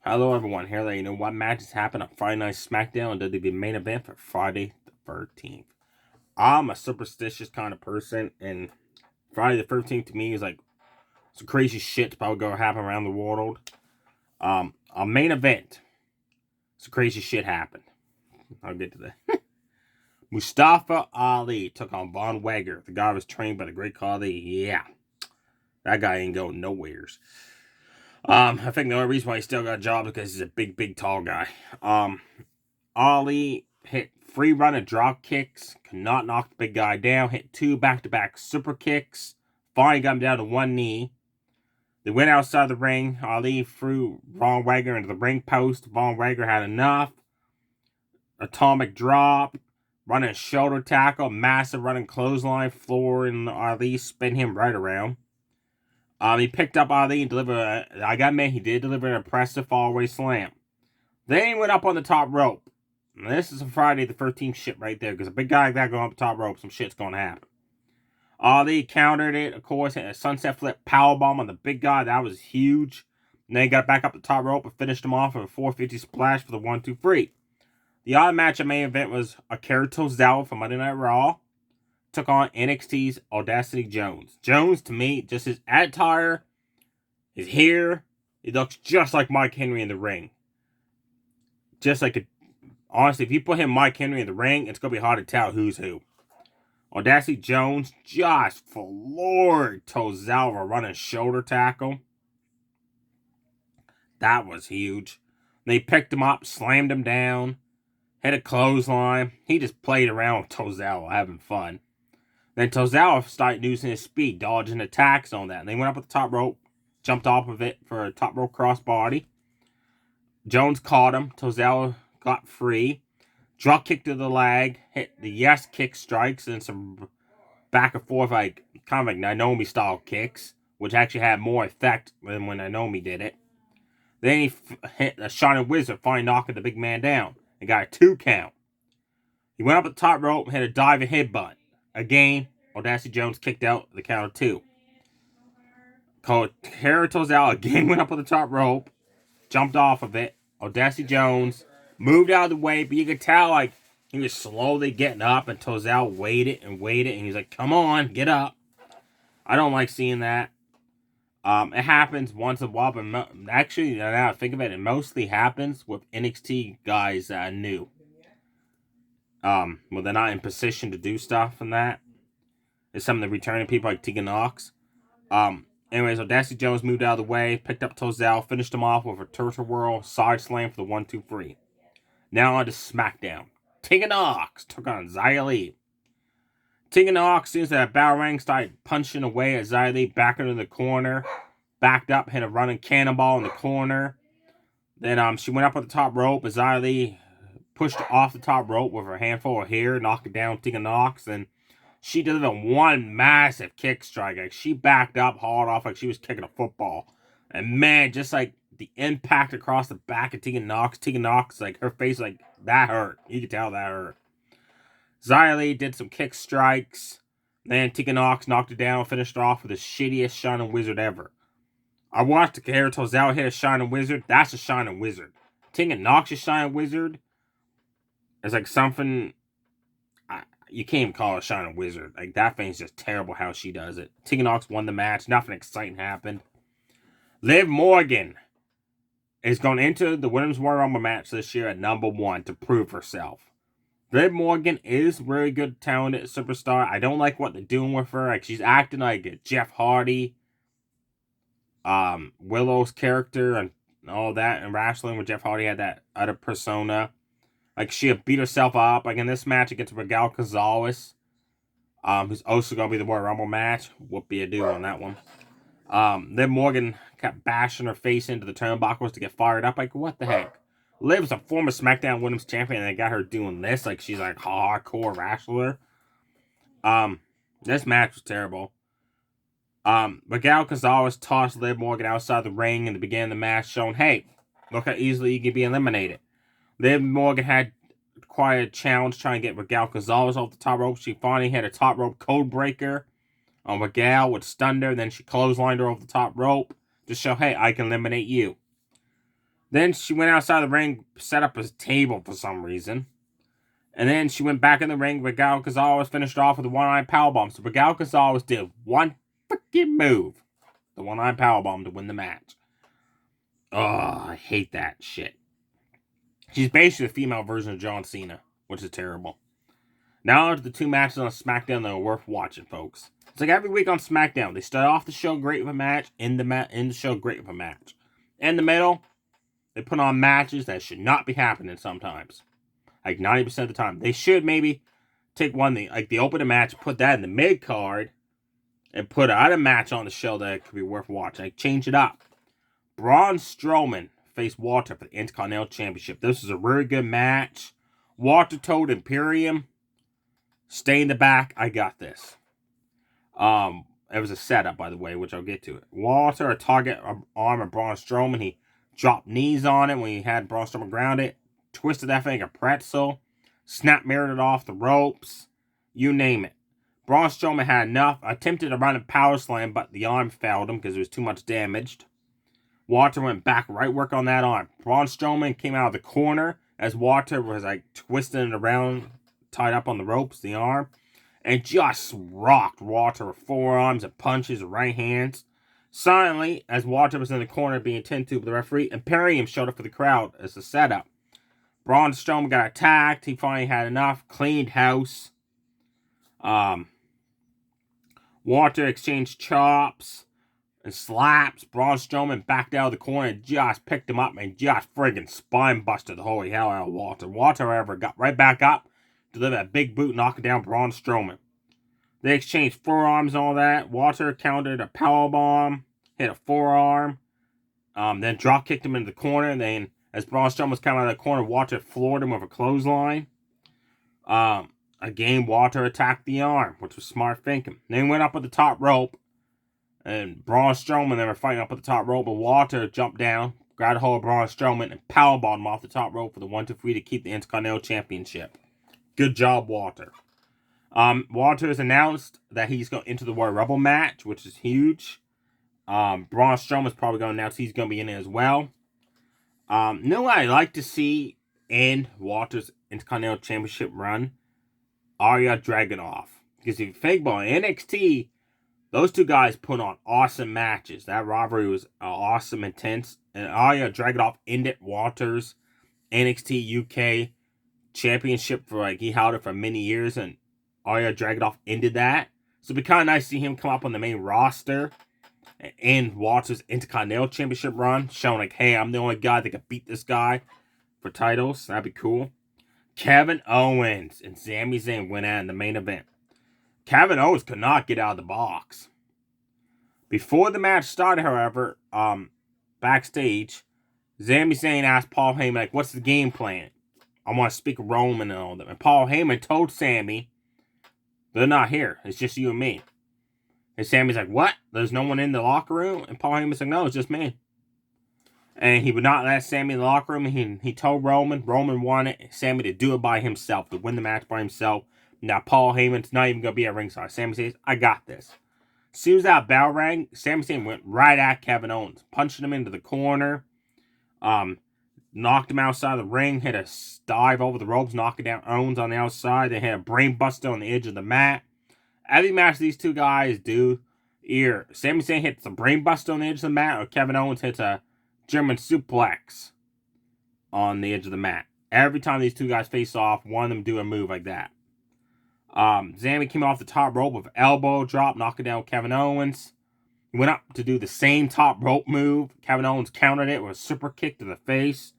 Hello everyone, here let you know what matches happened on Friday Night SmackDown and WWE main event for Friday the 13th. I'm a superstitious kind of person, and Friday the 13th to me is like some crazy shit probably gonna happen around the world. A main event, some crazy shit happened. I'll get to that. Mustafa Ali took on Von Wagner. The guy was trained by the Great Khali. Yeah, that guy ain't going nowheres. I think the only reason why he still got a job is because he's a big, tall guy. Ali hit 3 running drop kicks, could not knock the big guy down, hit 2 back-to-back super kicks, finally got him down to 1 knee. They went outside the ring. Ali threw Von Wagner into the ring post. Von Wagner had enough. Atomic drop, running shoulder tackle, massive running clothesline, floor, and Ali spin him right around. He picked up Ali and delivered, I got mad, he did deliver an impressive fallaway slam. Then he went up on the top rope. And this is a Friday the 13th shit right there, because a big guy like that going up the top rope, some shit's going to happen. Ali countered it, of course, hit a sunset flip powerbomb on the big guy. That was huge. And then he got back up the top rope and finished him off with a 450 splash for the 1-2-3. The other match of main event was Akira Tozawa from Monday Night Raw. Took on NXT's Audacity Jones. Jones, to me, just his attire, his hair, he looks just like Mike Henry in the ring. Just like honestly, if you put him Mike Henry in the ring, it's going to be hard to tell who's who. Audacity Jones just floored Tozawa running shoulder tackle. That was huge. They picked him up, slammed him down, hit a clothesline. He just played around with Tozawa, having fun. Then Tozawa started using his speed, dodging attacks on that. And they went up with the top rope, jumped off of it for a top rope crossbody. Jones caught him. Tozawa got free. Drop kick to the leg, hit the yes kick strikes, and some back and forth, like kind of like Naomi style kicks, which actually had more effect than when Naomi did it. Then he hit a Shining Wizard, finally knocking the big man down, and got a 2 count. He went up the top rope and hit a diving headbutt. Again, Audacity Jones kicked out the count of 2. Akira Tozawa again went up on the top rope, jumped off of it. Audacity Jones moved out of the way, but you could tell like he was slowly getting up, and Tozawa waited, and he's like, "Come on, get up." I don't like seeing that. It happens once in a while, but actually, now I think of it, it mostly happens with NXT guys that are new. Well, they're not in position to do stuff and that. It's some of the returning people like Tegan Knox. Anyways, Audacity Jones moved out of the way, picked up Tozawa, finished him off with a Turtle Whirl side slam for the 1-2-3. Now on to SmackDown. Tegan Knox took on Xia Li. Tegan Knox, seems that Battle Ring started punching away at Xia Li, back into the corner. Backed up, hit a running cannonball in the corner. Then she went up on the top rope, as Xia Li pushed her off the top rope with her handful of hair, knocking down Tegan Knox. And she delivered one massive kick strike. Like, she backed up hard off like she was kicking a football. And man, just like the impact across the back of Tegan Knox, like her face, like that hurt. You could tell that hurt. Xia Li did some kick strikes. Then Tegan Knox knocked it down, finished off with the shittiest Shining Wizard ever. I watched Akira Tozawa hit a Shining Wizard. That's a Shining Wizard. Tegan Knox's Shining Wizard is like something you can't even call it a Shining Wizard. Like, that thing's just terrible how she does it. Tegan Knox won the match. Nothing exciting happened. Liv Morgan is going into the Women's Royal Rumble match this year at number 1 to prove herself. Liv Morgan is really good, talented superstar. I don't like what they're doing with her. Like, she's acting like a Jeff Hardy, Willow's character, and all that. And wrestling with Jeff Hardy had that other persona. Like, she beat herself up. Like, in this match against Raquel Gonzalez, who's also going to be the Royal Rumble match. Whoopie-a-doo on that one. Liv Morgan kept bashing her face into the turnbuckles to get fired up. Like, what the heck? Liv's a former SmackDown Women's Champion, and they got her doing this. Like, she's like a hardcore wrestler. This match was terrible. Raquel Gonzalez tossed Liv Morgan outside the ring in the beginning of the match, showing, hey, look how easily you can be eliminated. Liv Morgan had quite a challenge trying to get Raquel Gonzalez off the top rope. She finally had a top rope code breaker on Raquel, which stunned her. Then she clotheslined her off the top rope to show, hey, I can eliminate you. Then she went outside the ring, set up a table for some reason. And then she went back in the ring. Raquel Gonzalez finished off with a one-eye powerbomb. So Raquel Gonzalez did one freaking move. The one-eye powerbomb to win the match. Oh, I hate that shit. She's basically the female version of John Cena, which is terrible. Now on to the two matches on SmackDown that are worth watching, folks. It's like every week on SmackDown. They start off the show great with a match, end the show great with a match. In the middle, they put on matches that should not be happening sometimes. Like 90% of the time. They should maybe take one, like the opening match, put that in the mid-card, and put another match on the show that could be worth watching. Like change it up. Braun Strowman faced Walter for the Intercontinental Championship. This was a really good match. Walter told Imperium, stay in the back, I got this. It was a setup, by the way, which I'll get to it. Walter, a target arm of Braun Strowman. He dropped knees on it when he had Braun Strowman grounded. Twisted that thing a pretzel. Snap mirrored it off the ropes. You name it. Braun Strowman had enough. Attempted to run a power slam, but the arm failed him because it was too much damaged. Walter went back right work on that arm. Braun Strowman came out of the corner as Walter was like twisting it around, tied up on the ropes, the arm, and just rocked Walter with forearms and punches and right hands. Suddenly, as Walter was in the corner being tended to by the referee, Imperium showed up for the crowd as a setup. Braun Strowman got attacked. He finally had enough. Cleaned house. Walter exchanged chops and slaps. Braun Strowman backed out of the corner and just picked him up and just friggin' spine busted the holy hell out of Walter. Walter, however, got right back up, delivered a big boot, knocking down Braun Strowman. They exchanged forearms and all that. Walter countered a powerbomb, hit a forearm, then drop kicked him into the corner. And then, as Braun Strowman was coming out of the corner, Walter floored him with a clothesline. Again, Walter attacked the arm, which was smart thinking. Then he went up at the top rope, and Braun Strowman, they were fighting up at the top rope, but Walter jumped down, grabbed a hold of Braun Strowman, and powerbombed him off the top rope for the 1-2-3 to keep the Intercontinental Championship. Good job, Walter. Walter has announced that he's going into the Royal Rumble match, which is huge. Braun Strowman's probably going to announce he's going to be in it as well. You know what I'd like to see in Walter's Intercontinental Championship run? Arya Dragunov. Because if you think about it, NXT, those two guys put on awesome matches. That rivalry was awesome, intense. And Arya Dragunov ended Walter's NXT UK championship for he held it for many years, and Arya Dragunov ended that. So it'd be kind of nice to see him come up on the main roster in Walter's Intercontinental Championship run, showing hey, I'm the only guy that can beat this guy for titles. That'd be cool. Kevin Owens and Sami Zayn went out in the main event. Kevin Owens could not get out of the box. Before the match started, however, backstage, Sami Zayn asked Paul Heyman, what's the game plan? I want to speak Roman and all that. And Paul Heyman told Sami, they're not here. It's just you and me. And Sami's like, what? There's no one in the locker room? And Paul Heyman's like, no, it's just me. And he would not let Sami in the locker room. He told Roman. Roman wanted Sami to do it by himself, to win the match by himself. Now Paul Heyman's not even going to be at ringside. Sami says, I got this. As soon as that bell rang, Sami Zayn went right at Kevin Owens, punching him into the corner, knocked him outside the ring, hit a dive over the ropes, knocking down Owens on the outside. They hit a brain buster on the edge of the mat. Every match these two guys do, either Sami Zayn hits a brain buster on the edge of the mat, or Kevin Owens hits a German suplex on the edge of the mat. Every time these two guys face off, one of them do a move like that. Sami came off the top rope with elbow drop, knocking down Kevin Owens. He went up to do the same top rope move. Kevin Owens countered it with a super kick to the face.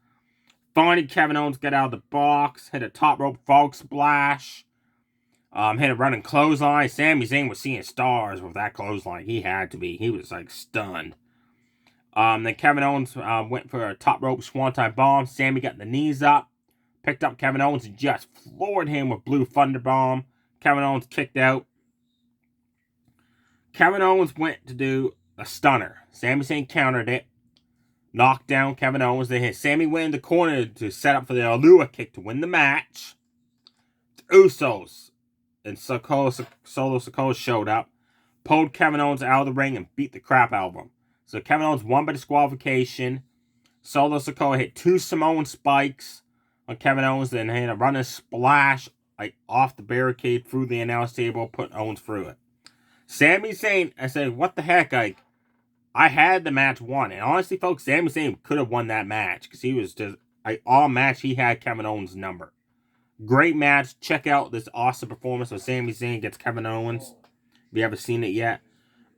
Finally, Kevin Owens got out of the box, hit a top rope frog splash, hit a running clothesline. Sami Zayn was seeing stars with that clothesline. He had to be. He was stunned. Then Kevin Owens went for a top rope swanton bomb. Sami got the knees up, picked up Kevin Owens and just floored him with blue thunder bomb. Kevin Owens kicked out. Kevin Owens went to do a stunner. Sami Zayn countered it, knocked down Kevin Owens. Then Sami went in the corner to set up for the Alua kick to win the match. The Usos and Solo Sikoa showed up, pulled Kevin Owens out of the ring and beat the crap out of him. So Kevin Owens won by disqualification. Solo Sikoa hit 2 Samoan spikes on Kevin Owens, then hit a running splash like off the barricade through the announce table, put Owens through it. Sami Zayn, I said, what the heck? Like, I had the match won. And honestly, folks, Sami Zayn could have won that match because he was just, like, all match, he had Kevin Owens' number. Great match. Check out this awesome performance of Sami Zayn against Kevin Owens. If you haven't seen it yet.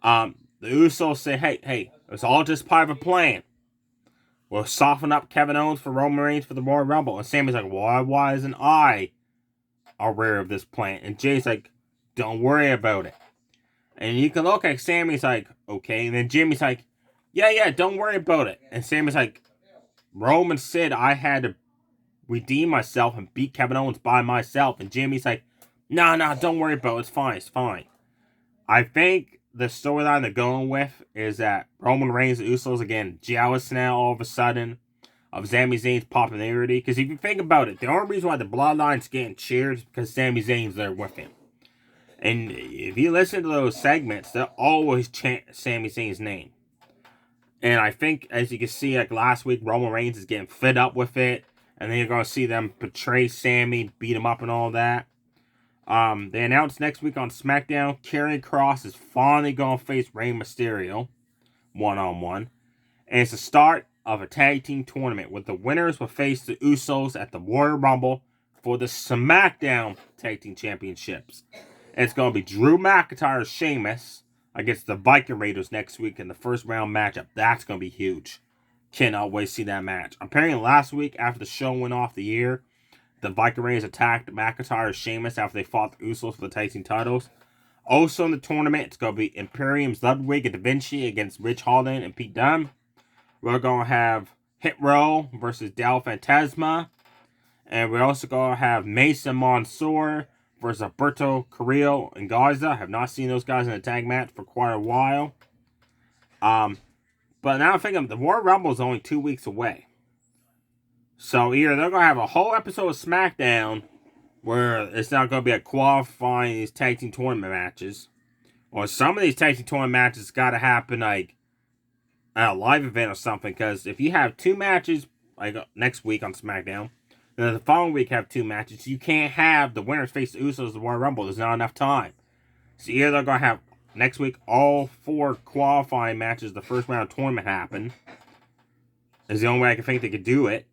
The Usos say, hey, it's all just part of a plan. We'll soften up Kevin Owens for Roman Reigns for the Royal Rumble. And Sami's like, why isn't I aware of this plan? And Jay's like, don't worry about it. And you can look at Sami's like, okay. And then Jimmy's like, yeah, don't worry about it. And Sami's like, Roman said I had to redeem myself and beat Kevin Owens by myself. And Jimmy's like, no, don't worry about it. It's fine. I think the storyline they're going with is that Roman Reigns and Usos again jealous now all of a sudden of Sami Zayn's popularity. Because if you think about it, the only reason why the Bloodline's getting cheered is because Sami Zayn's there with him. And if you listen to those segments, they'll always chant Sami Zayn's name. And I think, as you can see, like last week, Roman Reigns is getting fed up with it. And then you're going to see them betray Sami, beat him up and all that. They announced next week on SmackDown, Karrion Kross is finally going to face Rey Mysterio one-on-one. And it's the start of a tag team tournament with the winners will face the Usos at the Royal Rumble for the SmackDown Tag Team Championships. And it's going to be Drew McIntyre and Sheamus against the Viking Raiders next week in the first round matchup. That's going to be huge. Cannot wait to see that match. Apparently last week, after the show went off the air, the Viking Raiders attacked McIntyre and Sheamus after they fought the Usos for the tag team titles. Also in the tournament, it's going to be Imperium's Ludwig and Da Vinci against Rich Holland and Pete Dunne. We're going to have Hit Row versus Del Fantasma. And we're also going to have Mason Mansoor versus Alberto Carrillo and Garza. I have not seen those guys in a tag match for quite a while. But now I'm thinking the Royal Rumble is only 2 weeks away. So either they're going to have a whole episode of SmackDown where it's not going to be a qualifying these tag team tournament matches. Or some of these tag team tournament matches got to happen like at a live event or something. Because if you have 2 matches like next week on SmackDown, then the following week have 2 matches, you can't have the winners face the Usos at the Royal Rumble. There's not enough time. So either they're going to have next week all 4 qualifying matches the first round tournament happen. Is the only way I can think they could do it.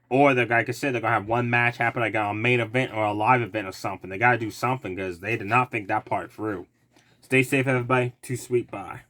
Or like I said, they're going to have one match happen like a main event or a live event or something. They got to do something because they did not think that part through. Stay safe, everybody. Too sweet. Bye.